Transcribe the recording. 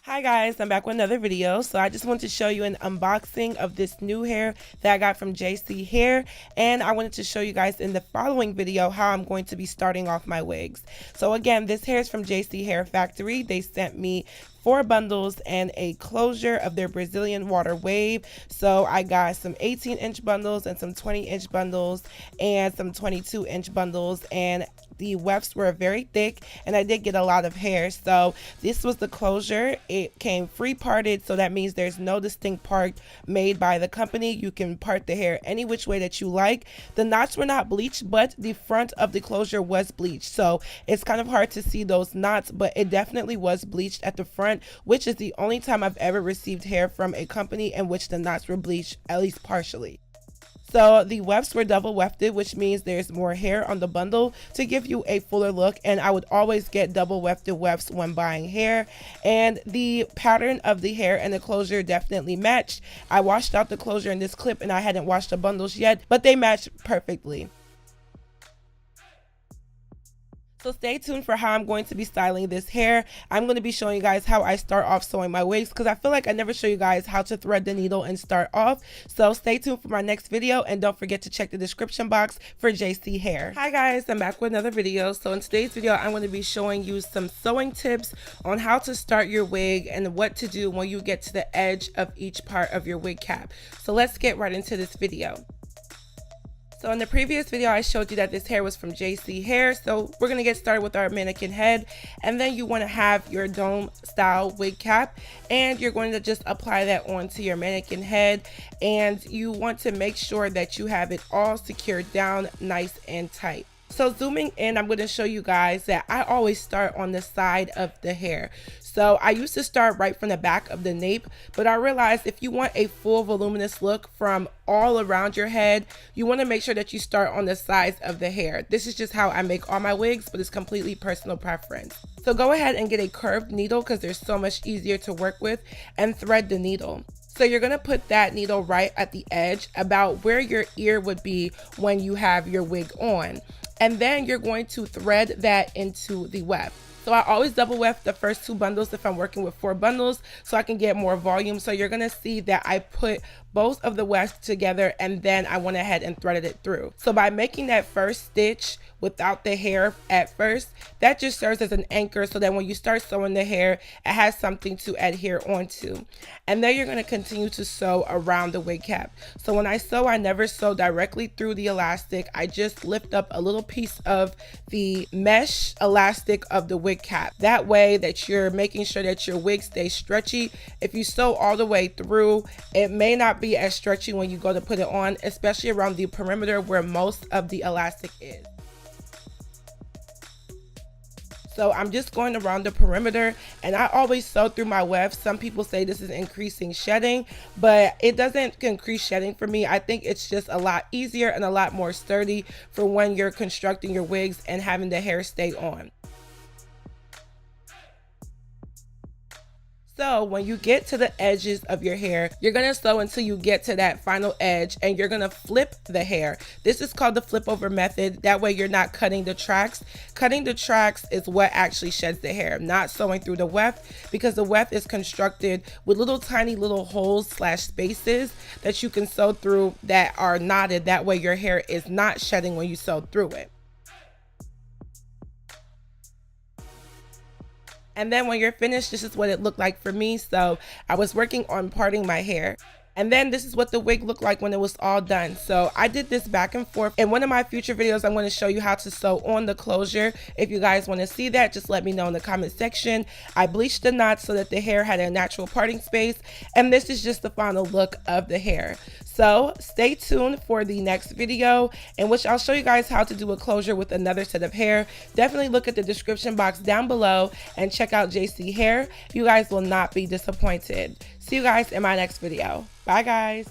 Hi guys, I'm back with another video. So I just want to show you an unboxing of this new hair that I got from JC Hair, and I wanted to show you guys in the following video how I'm going to be starting off my wigs. So again, this hair is from JC Hair Factory. They sent me 4 bundles and a closure of their Brazilian water wave. So I got some 18-inch bundles and some 20-inch bundles and some 22-inch bundles, and the wefts were very thick and I did get a lot of hair. So this was the closure. It came free parted, so that means there's no distinct part made by the company. You can part the hair any which way that you like. The knots were not bleached, but the front of the closure was bleached, so it's kind of hard to see those knots, but it definitely was bleached at the front, which is the only time I've ever received hair from a company in which the knots were bleached, at least partially. So the wefts were double wefted, which means there's more hair on the bundle to give you a fuller look, and I would always get double wefted wefts when buying hair. And the pattern of the hair and the closure definitely matched. I washed out the closure in this clip and I hadn't washed the bundles yet, but they matched perfectly. So stay tuned for how I'm going to be styling this hair. I'm going to be showing you guys how I start off sewing my wigs, because I feel like I never show you guys how to thread the needle and start off. So stay tuned for my next video, and don't forget to check the description box for JC Hair. Hi guys, I'm back with another video. So in today's video, I'm going to be showing you some sewing tips on how to start your wig and what to do when you get to the edge of each part of your wig cap. So let's get right into this video. So in the previous video, I showed you that this hair was from JC Hair. So we're going to get started with our mannequin head, and then you want to have your dome style wig cap, and you're going to just apply that onto your mannequin head, and you want to make sure that you have it all secured down nice and tight. So zooming in, I'm going to show you guys that I always start on the side of the hair. So I used to start right from the back of the nape, but I realized if you want a full voluminous look from all around your head, you want to make sure that you start on the sides of the hair. This is just how I make all my wigs, but it's completely personal preference. So go ahead and get a curved needle, because they're so much easier to work with, and thread the needle. So you're going to put that needle right at the edge, about where your ear would be when you have your wig on. And then you're going to thread that into the weft. So I always double weft the first 2 bundles if I'm working with 4 bundles, so I can get more volume. So you're going to see that I put both of the wefts together, and then I went ahead and threaded it through. So by making that first stitch without the hair at first, that just serves as an anchor, so that when you start sewing the hair, it has something to adhere onto. And then you're going to continue to sew around the wig cap. So when I sew, I never sew directly through the elastic. I just lift up a little piece of the mesh elastic of the wig cap. That way that you're making sure that your wig stays stretchy. If you sew all the way through, it may not be as stretchy when you go to put it on, especially around the perimeter where most of the elastic is. So I'm just going around the perimeter, and I always sew through my wefts. Some people say this is increasing shedding, but it doesn't increase shedding for me. I think it's just a lot easier and a lot more sturdy for when you're constructing your wigs and having the hair stay on. So when you get to the edges of your hair, you're going to sew until you get to that final edge, and you're going to flip the hair. This is called the flip over method. That way you're not cutting the tracks. Cutting the tracks is what actually sheds the hair, not sewing through the weft, because the weft is constructed with little tiny little holes / spaces that you can sew through that are knotted. That way your hair is not shedding when you sew through it. And then when you're finished, this is what it looked like for me. So I was working on parting my hair. And then this is what the wig looked like when it was all done. So I did this back and forth. In one of my future videos, I'm going to show you how to sew on the closure. If you guys want to see that, just let me know in the comment section. I bleached the knots so that the hair had a natural parting space. And this is just the final look of the hair. So stay tuned for the next video, in which I'll show you guys how to do a closure with another set of hair. Definitely look at the description box down below and check out JC Hair. You guys will not be disappointed. See you guys in my next video. Bye guys.